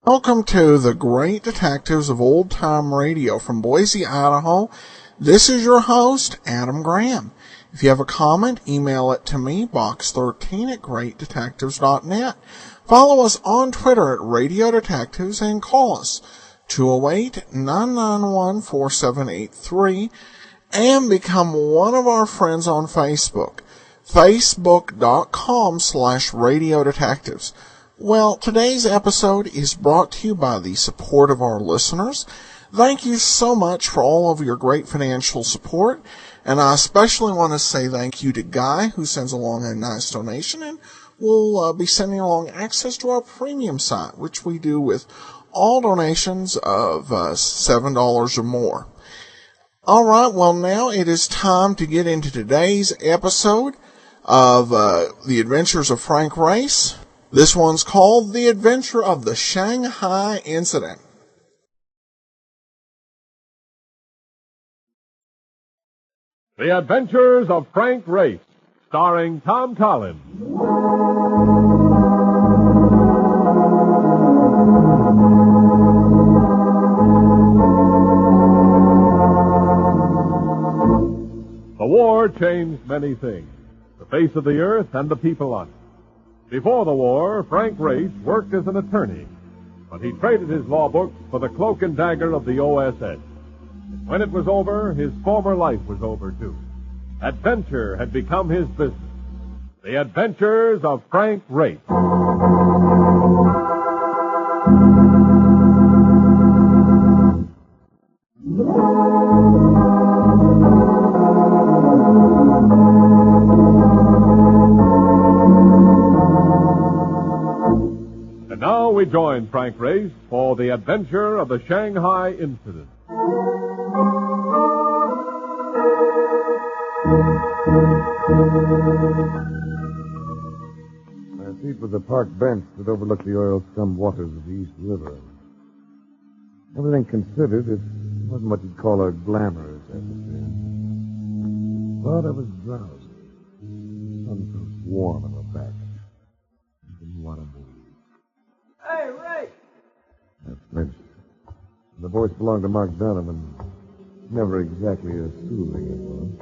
Welcome to the Great Detectives of Old Time Radio from Boise, Idaho. This is your host, Adam Graham. If you have a comment, email it to me, box13@greatdetectives.net. Follow us on Twitter at Radio Detectives and call us 208-991-4783 and become one of our friends on Facebook, facebook.com/Radio Detectives. Well, today's episode is brought to you by the support of our listeners. Thank you so much for all of your great financial support, and I especially want to say thank you to Guy, who sends along a nice donation, and will be sending along access to our premium site, which we do with all donations of $7 or more. All right, well, now it is time to get into today's episode of The Adventures of Frank Race. This one's called The Adventure of the Shanghai Incident. The Adventures of Frank Race, starring Tom Collins. The war changed many things, the face of the earth and the people on it. Before the war, Frank Race worked as an attorney, but he traded his law books for the cloak and dagger of the OSS. And when it was over, his former life was over, too. Adventure had become his business. The Adventures of Frank Race. Now we join Frank Race for the adventure of the Shanghai Incident. Our seat was a park bench that overlooked the oil-scummed waters of the East River. Everything considered, it wasn't what you'd call a glamorous atmosphere. But I was drowsy. The sun felt warm on my back. I didn't want to move. Hey, Ray! I flinched. The voice belonged to Mark Dunham, and never exactly a soothing influence.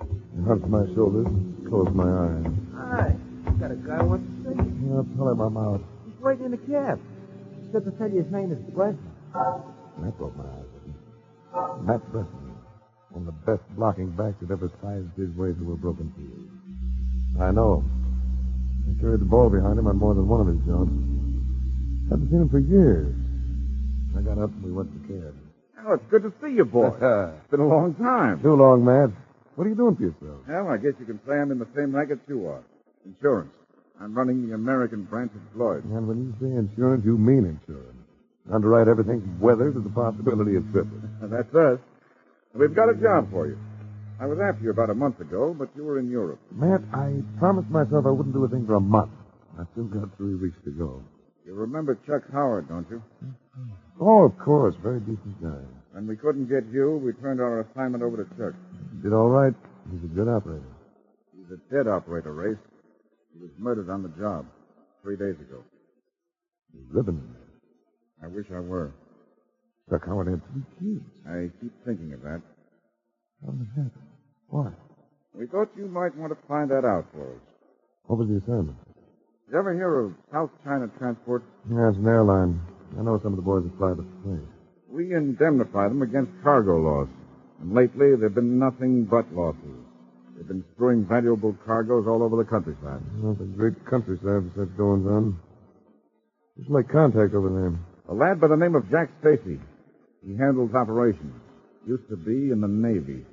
I hunched my shoulders and closed my eyes. Hi. You got a guy who wants to see you. I'll tell him I'm out. He's waiting in the cab. He said to tell you his name is Brett. I broke my eyes at him. Matt Bresson, one of the best blocking backs that ever sized his way through a broken field. I know him. I carried the ball behind him on more than one of his jobs. Hadn't seen him for years. I got up and we went to the cab. Oh, it's good to see you, boy. It's been a long time. Too long, Matt. What are you doing for yourself? Well, I guess you can say I'm in the same racket you are. Insurance. I'm running the American branch of Lloyd's. And when you say insurance, you mean insurance. Underwrite everything from weather to the possibility of tripping. That's us. We've got a job for you. I was after you about a month ago, but you were in Europe. Matt, I promised myself I wouldn't do a thing for a month. I still got 3 weeks to go. You remember Chuck Howard, don't you? Oh, of course. Very decent guy. When we couldn't get you, we turned our assignment over to Chuck. Did all right. He's a good operator. He's a dead operator, Race. He was murdered on the job 3 days ago. Ribbon. I wish I were. Chuck Howard had 3 kids. I keep thinking of that. How did it happen? Why? We thought you might want to find that out for us. What was the assignment? Did you ever hear of South China Transport? Yeah, it's an airline. I know some of the boys that fly the plane. We indemnify them against cargo loss. And lately, there have been nothing but losses. They've been screwing valuable cargoes all over the countryside. Well, it's a great countryside with such goings on. Just like contact over there. A lad by the name of Jack Stacy. He handles operations. Used to be in the Navy.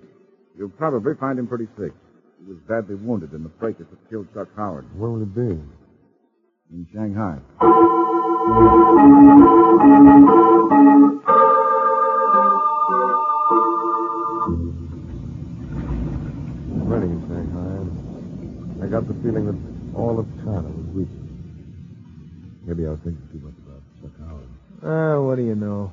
You'll probably find him pretty sick. He was badly wounded in the fracas that killed Chuck Howard. Where will he be? In Shanghai. thinking too much about Chuck Howard. Oh, what do you know?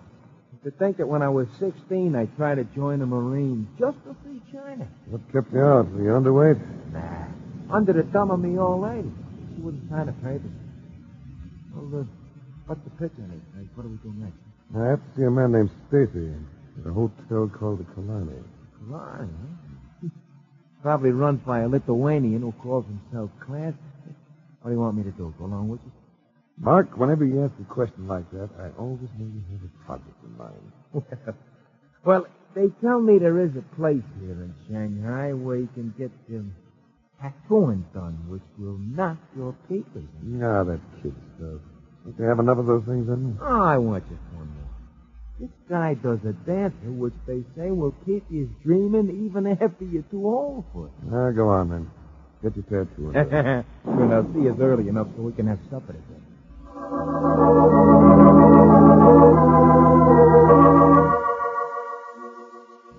To think that when I was 16, I tried to join the Marines just to free China. What kept you out? Were you underweight? Nah, under the thumb of me old lady. She wouldn't sign the papers. Well, what's the picture, Nate? What do we do next? I have to see a man named Stacy at a hotel called the Kalani. Kalani, huh? Probably runs by a Lithuanian who calls himself Clancy. What do you want me to do? Go along with you? Mark, whenever you ask a question like that, I always know you have a project in mind. Well, they tell me there is a place here in Shanghai where you can get tattooing done, which will knock your papers. Ah, that kid stuff. Don't they have enough of those things in there? Oh, I want just one more. This guy does a dancer which they say will keep you dreaming even after you're too old for it. Ah, go on, then. Get your tattoo. Well, I'll see us early enough so we can have supper together.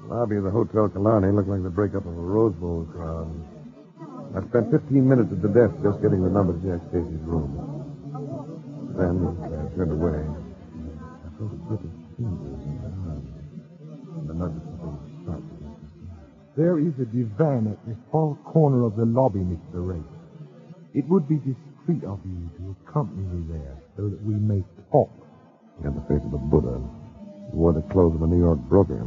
The lobby of the Hotel Kalani looked like the breakup of a Rose Bowl crowd. I spent 15 minutes at the desk just getting the number to Jack Stacy's room. Then I turned away. I felt a grip of fingers in my arm. And another something sharp. There is a divan at the far corner of the lobby, Mr. Ray. It would be discreet of you to accompany me there so that we may talk. He had the face of a Buddha. He wore the clothes of a New York broker.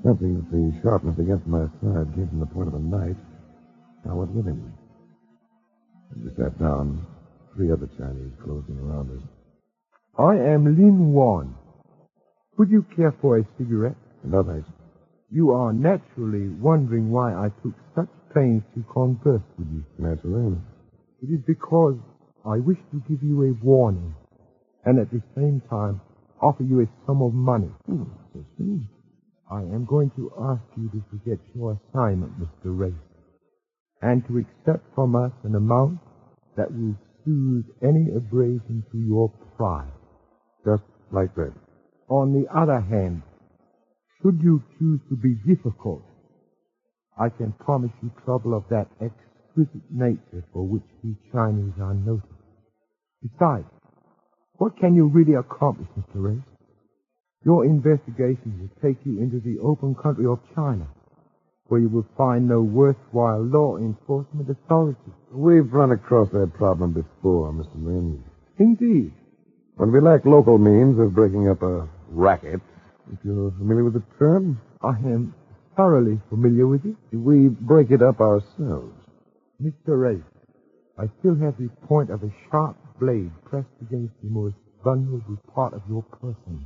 Something that the sharpness against my side came from the point of a knife. I went with him. As we sat down, 3 other Chinese closing around us. I am Lin Wan. Would you care for a cigarette? No, thanks. You are naturally wondering why I took such pains to converse with you. Naturally. It is because I wish to give you a warning, and at the same time offer you a sum of money. So soon. I am going to ask you to forget your assignment, Mr. Ray, and to accept from us an amount that will soothe any abrasion to your pride. Just like that. On the other hand, should you choose to be difficult, I can promise you trouble of that exquisite nature for which we Chinese are noted. Besides, what can you really accomplish, Mr. Ray? Your investigations will take you into the open country of China, where you will find no worthwhile law enforcement authority. We've run across that problem before, Mr. Lin. Indeed. When we lack local means of breaking up a racket, if you're familiar with the term, I am thoroughly familiar with it. we break it up ourselves. Mr. Ray, I still have the point of a sharp blade pressed against the most vulnerable part of your person.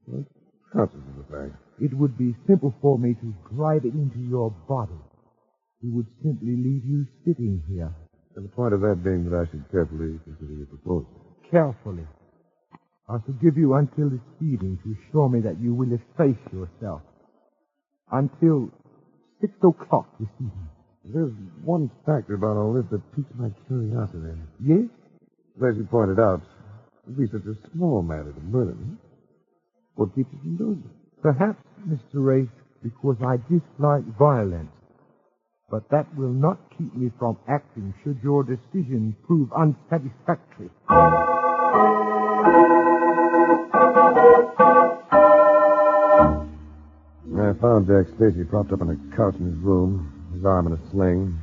What conscious of the fact? It would be simple for me to drive it into your body. We would simply leave you sitting here. And the point of that being that I should carefully consider your proposal. Carefully. I shall give you until this evening to assure me that you will efface yourself. Until 6 o'clock this evening. There's one factor about all this that piques my curiosity. Yes? As you pointed out, it would be such a small matter to murder me. What keeps you from doing it? Perhaps, Mr. Ray, because I dislike violence. But that will not keep me from acting should your decision prove unsatisfactory. I found Jack Stacy propped up on a couch in his room, his arm in a sling,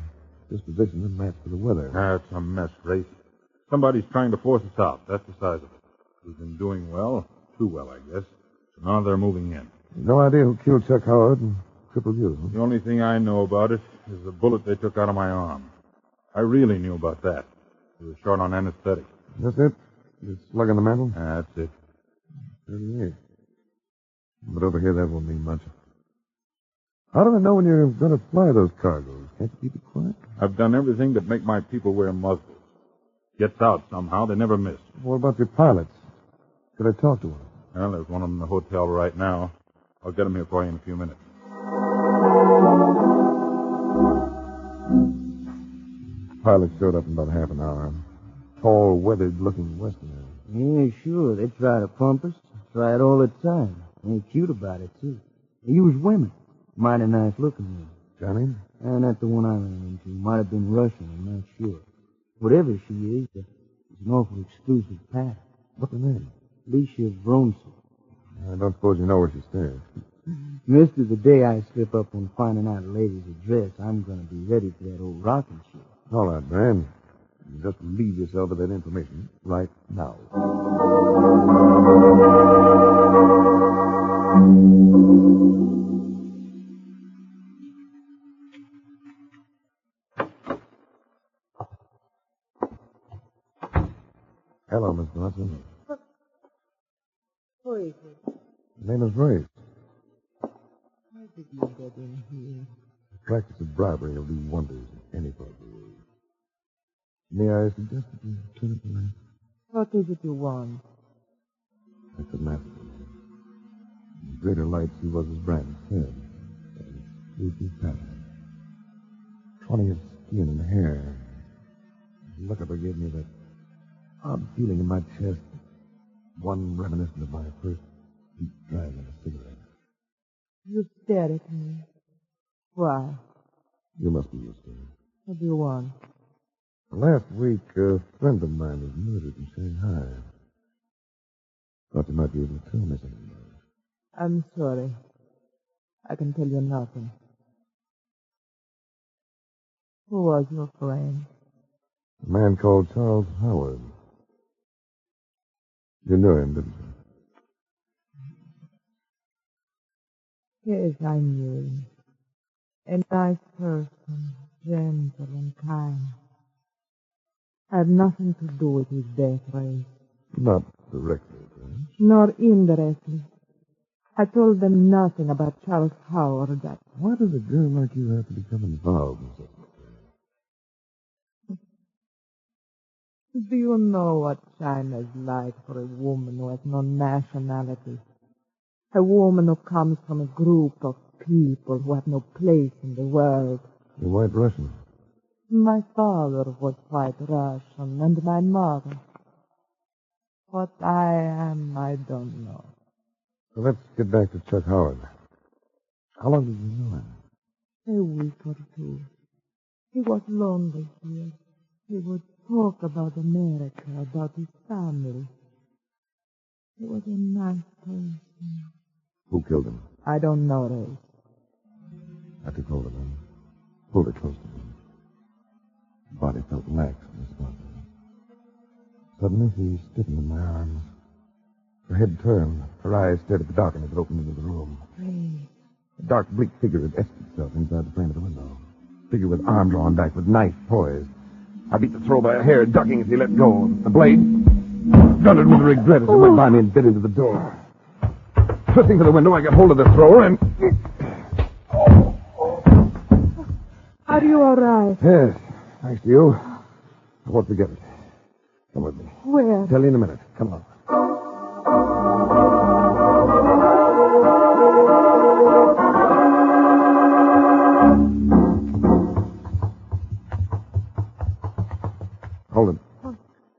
disposition to match for the weather. That's a mess, Race. Somebody's trying to force us out. That's the size of it. We've been doing well. Too well, I guess. So now they're moving in. No idea who killed Chuck Howard and crippled you. The only thing I know about it is the bullet they took out of my arm. I really knew about that. We were short on anesthetic. That's it? The slug in the mantle? That's it. 38. But over here, that won't mean much. How do I know when you're going to fly those cargoes? Can't you keep it quiet? I've done everything but make my people wear muzzles. Gets out somehow. They never miss. What about your pilots? Could I talk to one? Well, there's one of them in the hotel right now. I'll get him here for you in a few minutes. Pilot showed up in about half an hour. Tall, weathered-looking Westerner. Yeah, sure. They try to pump us. Try it all the time. They're cute about it, too. They use women. Mighty nice-looking women. Johnny? And that's the one I ran into. Might have been Russian, I'm not sure. Whatever she is, she's an awful exclusive path. What's her name? Alicia Vronson. I don't suppose you know where she stays. Mister, the day I slip up on finding out a lady's address, I'm going to be ready for that old rocking chair. All right, Brand. You just relieve yourself of that information right now. Hello, Miss Bronson. Who is it? The name is Ray. How did you get in here? The practice of bribery will do wonders in any part of the world. May I suggest that you turn up the lamp? What is it you want? That's the master. In greater light, he was as Brand said. And his pattern. Funny his skin and hair. The look of her gave me that odd feeling in my chest. One reminiscent of my first deep drag of a cigarette. You stare at me. Why? You must be used to it. What do you want? Last week, a friend of mine was murdered in Shanghai. Thought you might be able to tell me something about it. I'm sorry. I can tell you nothing. Who was your friend? A man called Charles Howard. You knew him, didn't you? Yes, I knew him. A nice person, gentle and kind. I had nothing to do with his death, Ray. Not directly, perhaps. Nor indirectly. I told them nothing about Charles Howard. That Why does a girl like you have to become involved in such an affair? Do you know what China's like for a woman who has no nationality? A woman who comes from a group of people who have no place in the world. You're white Russian. My father was white Russian, and my mother. What I am, I don't know. So let's get back to Chuck Howard. How long did you know him? A week or two. He was lonely here. He would talk about America, about his family. He was a nice person. Who killed him? I don't know, Ray. I took hold of him. Pulled it close to me. The body felt lax in the spot. Suddenly, she stiffened in my arms. Her head turned. Her eyes stared at the darkness that opened into the room. Ray. A dark, bleak figure had etched itself inside the frame of the window. A figure with arm drawn back, with knife poised. I beat the throw by a hair, ducking as he let go. The blade thundered with regret as it went by me and bit into the door. Twisting to the window, I got hold of the thrower and... Are you all right? Yes, thanks to you. I won't forget it. Come with me. Where? Tell you in a minute. Come on. Hold it.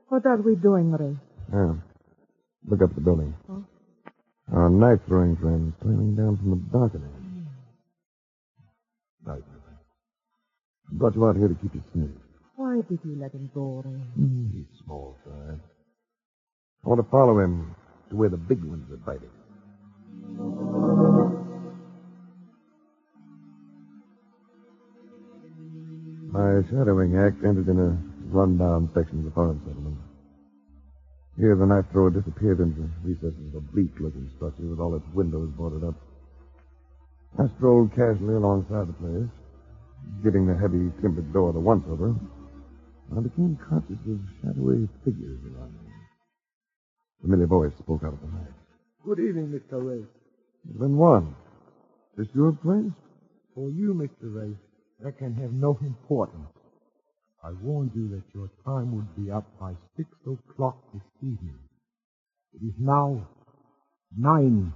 What are we doing, Ray? Yeah. Look up at the building. Huh? Our knife-throwing friend is trailing down from the balcony. Right, I brought you out here to keep you safe. Why did you let him go, Ray? He's small fry. I want to follow him to where the big ones are biting. My shadowing act ended in a run-down section of the foreign settlement. Here, the knife thrower disappeared into the recesses of a bleak-looking structure with all its windows boarded up. I strolled casually alongside the place, getting the heavy timbered door the once over. I became conscious of shadowy figures around me. A familiar voice spoke out of the night. Good evening, Mr. Ray. There's been one. Is this your place? For you, Mr. Ray, that can have no importance. I warned you that your time would be up by 6 o'clock this evening. It is now 9.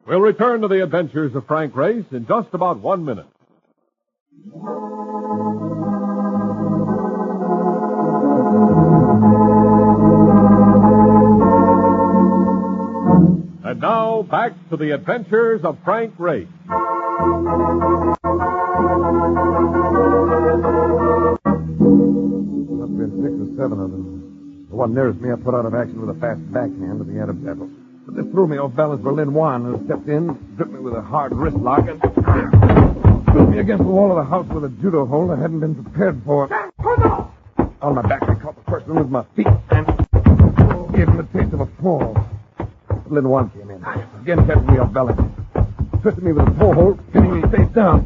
We'll return to the adventures of Frank Race in just about 1 minute. And now, back to the adventures of Frank Race. Must have been 6 or 7 of them. The one nearest me I put out of action with a fast backhand at the end of battle. But they threw me off balance for Lin Wan, who stepped in, gripped me with a hard wrist lock, and threw me against the wall of the house with a judo hold I hadn't been prepared for. On my back, I caught the first one with my feet and gave him a taste of a fall. Lin Wan came in, again kept me off balance, twisted me with a pole hold, hitting me face down.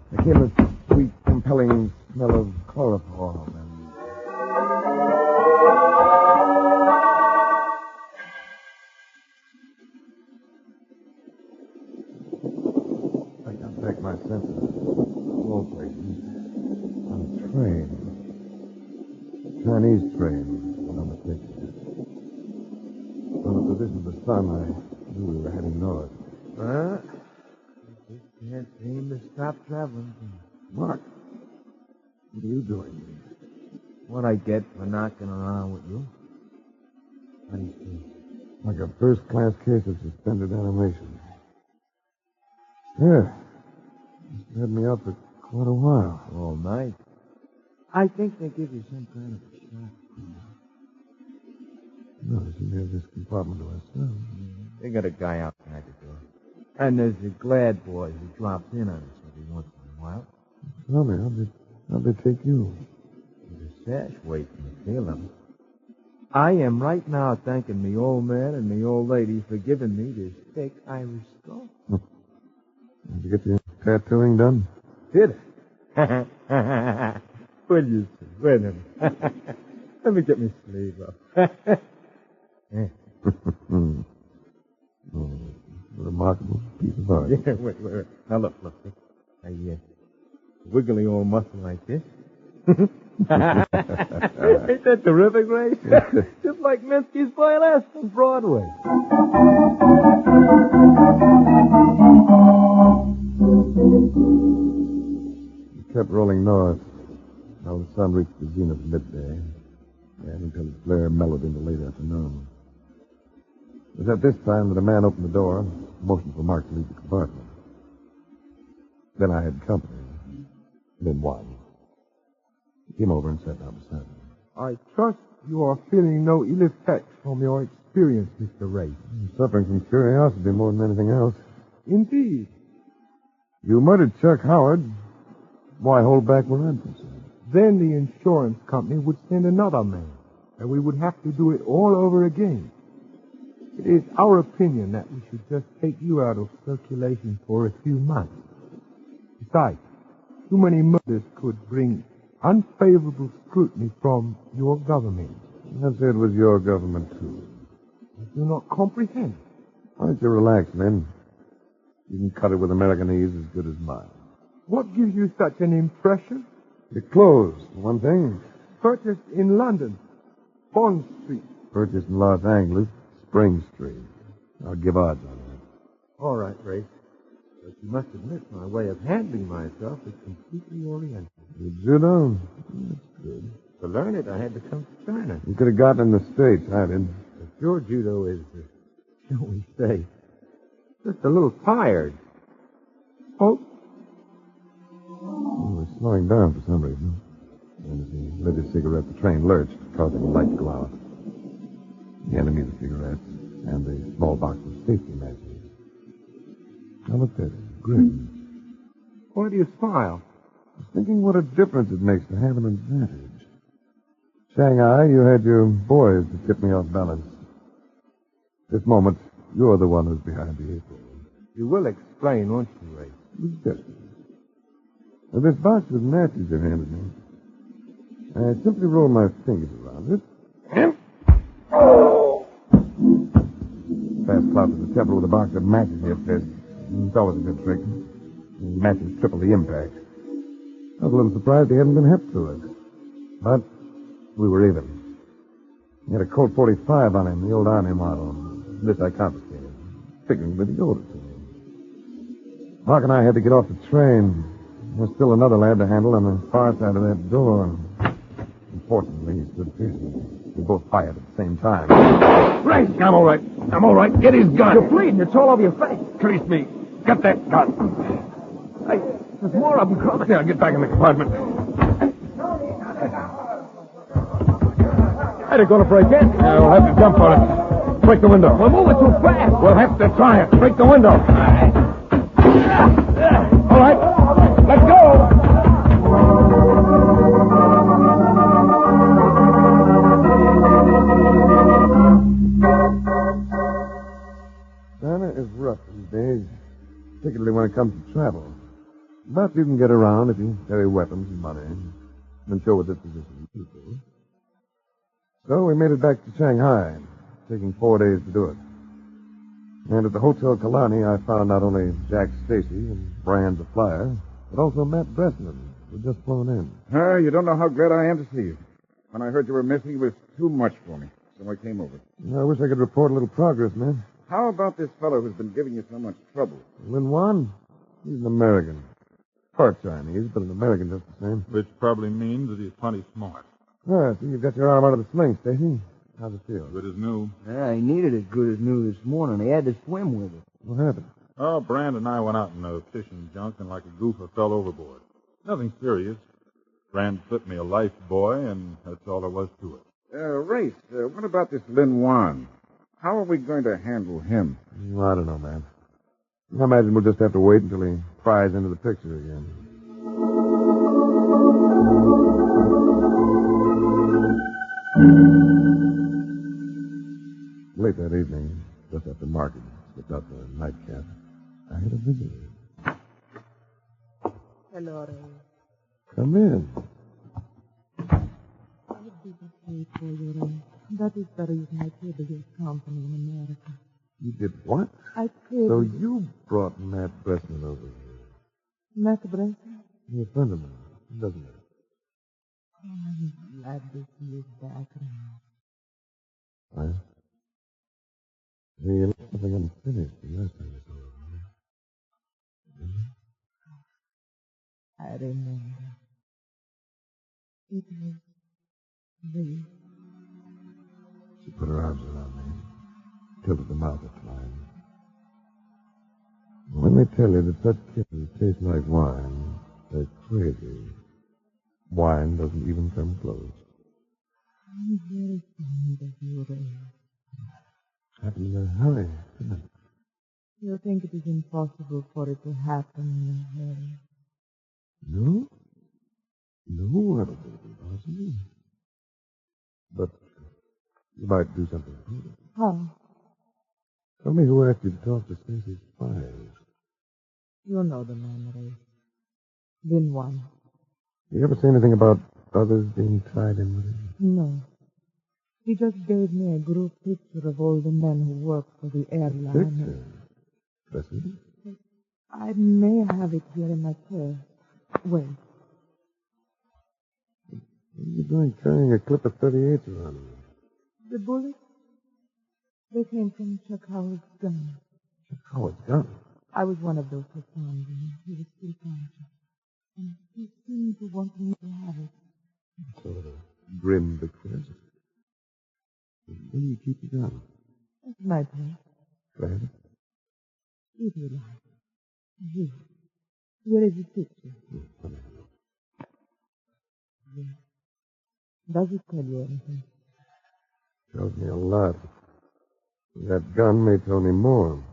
There came a sweet, compelling smell of chloroform and... I got back my senses. All places. On a train. A Chinese train, if I'm not mistaken. From the position of the sun, I knew we were heading north. Well, I just can't seem to stop traveling. Mark, what are you doing? What I get for knocking around with you? How do you feel? Like a first-class case of suspended animation. Yeah. It's had me out for quite a while. All night. I think they give you some kind of a shot. Notice we have this compartment to ourselves. They got a guy outside the door. And there's a glad boy who drops in on us every once in a while. Tell me, how'd they take you? There's a sash waiting to feel him. I am right now thanking me old man and me old lady for giving me this thick Irish skull. Did you get your tattooing done? Did I? Will you see? Wait a minute. Let me get my sleeve up. Remarkable piece of art. Yeah, wait. Now look. I wiggly old muscle like this. Ain't that terrific, Ray? Just like Minsky's Violet on Broadway. We kept rolling north. Now the sun reached the zenith midday, and until its glare mellowed into late afternoon. It was at this time that a man opened the door and motioned for Mark to leave the compartment. Then I had company. Then one. He came over and sat down beside me. I trust you are feeling no ill effects from your experience, Mr. Ray. I'm suffering from curiosity more than anything else. Indeed. You murdered Chuck Howard. Why hold back where I'm concerned? Then the insurance company would send another man, and we would have to do it all over again. It is our opinion that we should just take you out of circulation for a few months. Besides, too many murders could bring unfavorable scrutiny from your government. I'd say it was your government, too. I do not comprehend. Why don't you relax, men? You can cut it with Americanese as good as mine. What gives you such an impression? Your clothes, for one thing. Purchased in London, Bond Street. Purchased in Los Angeles, Spring Street. I'll give odds on that. All right, Ray. But you must admit my way of handling myself is completely oriental. You judo? That's good. To learn it, I had to come to China. You could have gotten in the States, I did. But your judo is, shall we say, just a little tired. Oh. He was slowing down for some reason. And as he lit his cigarette, the train lurched, causing the light to go out. He handed me the cigarettes and the small box of safety matches. I looked at it, grinned. Why do you smile? I was thinking what a difference it makes to have an advantage. Shanghai, you had your boys to tip me off balance. This moment, you're the one who's behind the eight ball. You will explain, won't you, Ray? Yes. Now, this box of matches you handed me, I simply roll my fingers around it. And... Oh! Fast clout to the temple with a box of matches in your fist. It's always a good trick. The matches triple the impact. I was a little surprised he hadn't been hip to it. But we were even. He had a Colt 45 on him, the old Army model. This I confiscated, figuring that he owed it to me. Mark and I had to get off the train. There was still another lad to handle on the far side of that door. Unfortunately, he stood facing me. We both fired at the same time. Race! I'm all right. Get his gun. You're bleeding. It's all over your face. Crease me. Get that gun. Hey, there's more of them coming. Now, get back in the compartment. Hey, they're going to break in. Yeah, we'll have to jump on it. Break the window. We're moving too fast. We'll have to try it. Break the window. All right. Let's go. China is rough these days, particularly when it comes to travel. But you can get around if you carry weapons and money and show a disposition to people. So we made it back to Shanghai, taking 4 days to do it. And at the Hotel Killarney, I found not only Jack Stacy and Brand the Flyer, but also Matt Bressman, who had just flown in. You don't know how glad I am to see you. When I heard you were missing, it was too much for me. So I came over. I wish I could report a little progress, man. How about this fellow who's been giving you so much trouble? Lin Wan? He's an American. Part Chinese, but an American just the same. Which probably means that he's plenty smart. Ah, so you've got your arm out of the sling, Stacy. How's it feel? Good as new. Yeah, he needed as good as new this morning. He had to swim with it. What happened? Oh, Brand and I went out in a fishing junk and like a goofer fell overboard. Nothing serious. Brand slipped me a life buoy, and that's all there was to it. Race, what about this Lin Wan? How are we going to handle him? Well, I don't know, man. I imagine we'll just have to wait until he pries into the picture again. Late that evening, just after market, slipped out the nightcap, I had a visitor. Hello, Ray. Come in. I did pay for you, Ray. That is the reason I paid your company in America. You did what? I paid... So you brought Matt Bressman over here. Matt Bressman? He's a friend of mine, doesn't it? I'm glad to see you back now. Well, the something unfinished the last time I saw him. I remember. It was real. She put her arms around me, tilted them out at times. When they tell you that such kisses taste like wine, they're crazy. Wine doesn't even come close. I'm very fond of you, Ray. Happened in a hurry, didn't it? You think it is impossible for it to happen in a hurry? No? No, I don't think it's impossible. But you might do something about it. How? Tell me who asked you to talk to Stacy's spies. You know the man, Ray. Been one. You ever say anything about others being tied in with it? No. He just gave me a group picture of all the men who work for the airline. Picture? That's it? I may have it here in my purse. Wait. What are you doing carrying a clip of 38s around you? The bullets? They came from Chuck Howard's gun. Chuck Howard's gun? I was one of those who found him. He was still conscious. And he seemed to want me to have it. Sort of a grim bequest. Where do you keep the gun? That's my place. Fred? If you like. Here. Here is the picture. Yeah. Does it tell you anything? Tells me a lot. That gun may tell me more.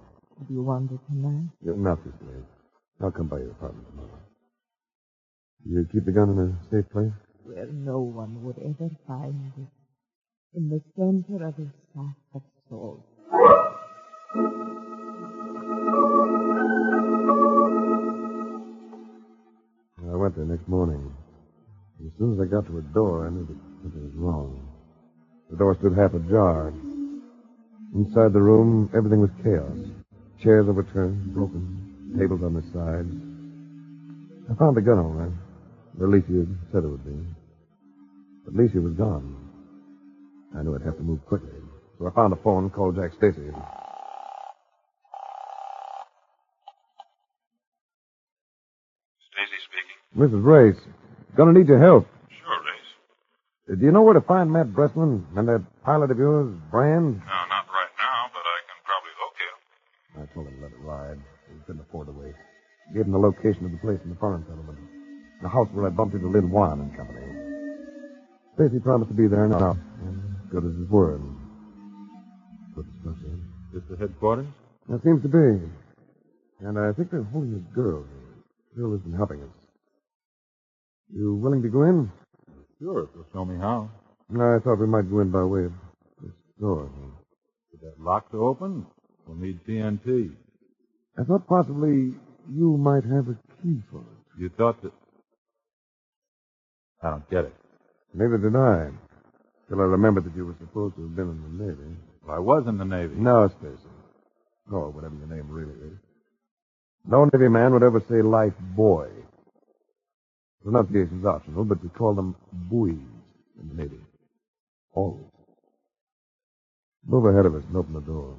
Do you want it tonight? Not this late. I'll come by your apartment tomorrow. You keep the gun in a safe place? Where no one would ever find it. In the center of a sack of salt. I went there next morning. As soon as I got to her door, I knew that something was wrong. The door stood half ajar. Inside the room, everything was chaos. Chairs overturned, broken, tables on the sides. I found the gun all right. Or at least you said it would be. But Alicia was gone. I knew I'd have to move quickly. So I found a phone and called Jack Stacy. Stacy speaking. Mrs. Race, gonna need your help. Sure, Race. Do you know where to find Matt Bressman and that pilot of yours, Brand? No, not right now, but I can probably locate him. I told him to let it ride. He couldn't afford to wait. Gave him the location of the place in the farm settlement. The house where I bumped into Lynn Wan and company. Stacy promised to be there now. Good as his word. Good as much, eh? This the headquarters? That seems to be. And I think they're holding a girl here. Girl has been helping us. You willing to go in? Sure, if you'll show me how. No, I thought we might go in by way of this door. With that lock to open, we'll need TNT. I thought possibly you might have a key for it. You thought that... I don't get it. Neither did I. Till I remembered that you were supposed to have been in the Navy. Well, I was in the Navy. No, Stacy. Or whatever your name really is. No Navy man would ever say life boy. Pronunciation's optional, but we call them buoys in the Navy. Always. Move ahead of us and open the door.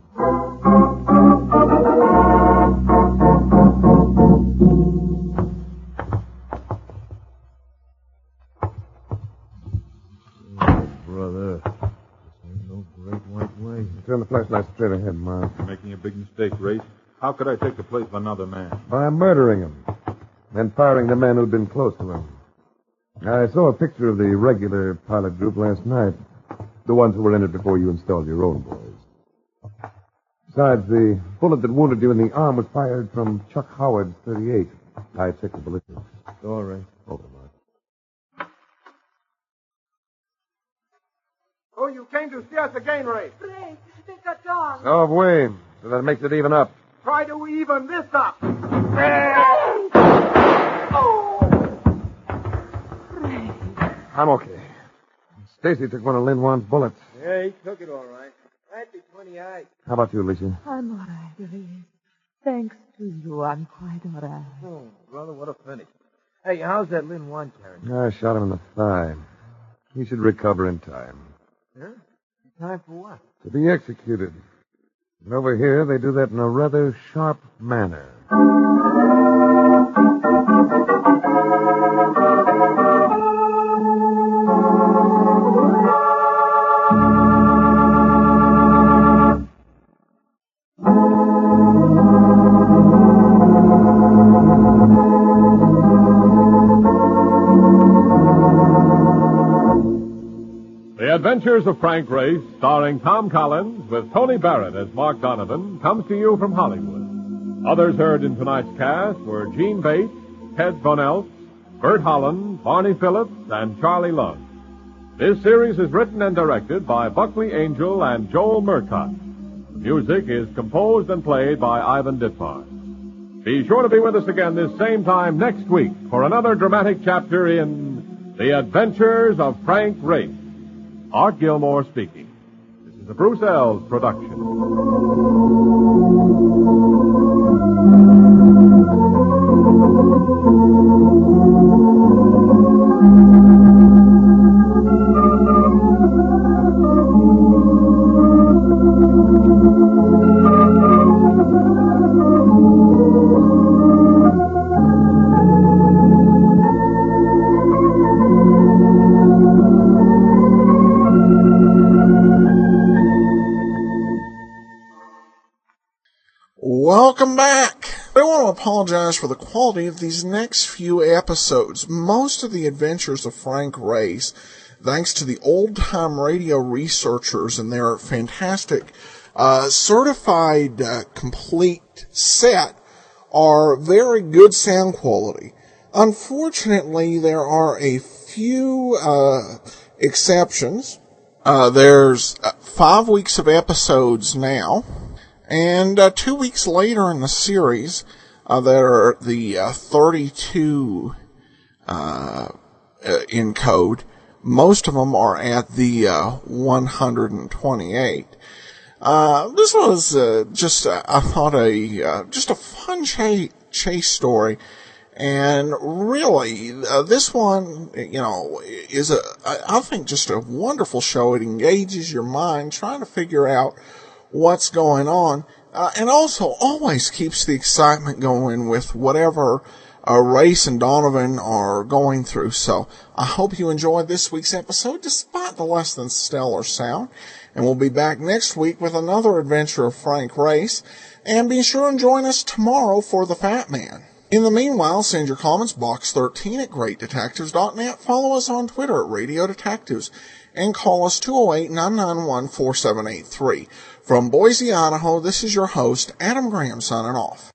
Oh, brother. This ain't no great white way. Turn the flashlight straight ahead, Mark. You're making a big mistake, Race. How could I take the place of another man? By murdering him. And firing the men who'd been close to him. I saw a picture of the regular pilot group last night. The ones who were in it before you installed your own boys. Besides, the bullet that wounded you in the arm was fired from Chuck Howard's .38. I checked the ballistics. All right. Over, Mark. Oh, you came to see us again, Ray. Ray, they got John. So have we. So that makes it even up. Try to even this up. I'm okay. Stacy took one of Lynn Wan's bullets. Yeah, he took it all right. Might be 28. How about you, Alicia? I'm all right, Ray. Thanks to you, I'm quite all right. Oh, brother, what a finish. Hey, how's that Lin Wan carrying? I shot him in the thigh. He should recover in time. Yeah? Time for what? To be executed. And over here, they do that in a rather sharp manner. The Adventures of Frank Race, starring Tom Collins with Tony Barrett as Mark Donovan, comes to you from Hollywood. Others heard in tonight's cast were Gene Bates, Ted Von Elst, Bert Holland, Barney Phillips, and Charlie Love. This series is written and directed by Buckley Angel and Joel Murcott. The music is composed and played by Ivan Ditmar. Be sure to be with us again this same time next week for another dramatic chapter in The Adventures of Frank Race. Art Gilmore speaking. This is a Bruce Ells production. Welcome back. I want to apologize for the quality of these next few episodes. Most of the Adventures of Frank Race, thanks to the old-time radio researchers and their fantastic certified complete set, are very good sound quality. Unfortunately, there are a few exceptions. There's 5 weeks of episodes now. And 2 weeks later in the series, there are the 32 in code. Most of them are at the 128. This was I thought, just a fun chase story. And really, this one, is I think just a wonderful show. It engages your mind trying to figure out what's going on, and also always keeps the excitement going with whatever Race and Donovan are going through. So I hope you enjoyed this week's episode despite the less than stellar sound. And we'll be back next week with another adventure of Frank Race. And be sure and join us tomorrow for The Fat Man. In the meanwhile, send your comments box13 at greatdetectives.net. Follow us on Twitter at Radio Detectives. And call us 208-991-4783. From Boise, Idaho, this is your host, Adam Graham, signing off.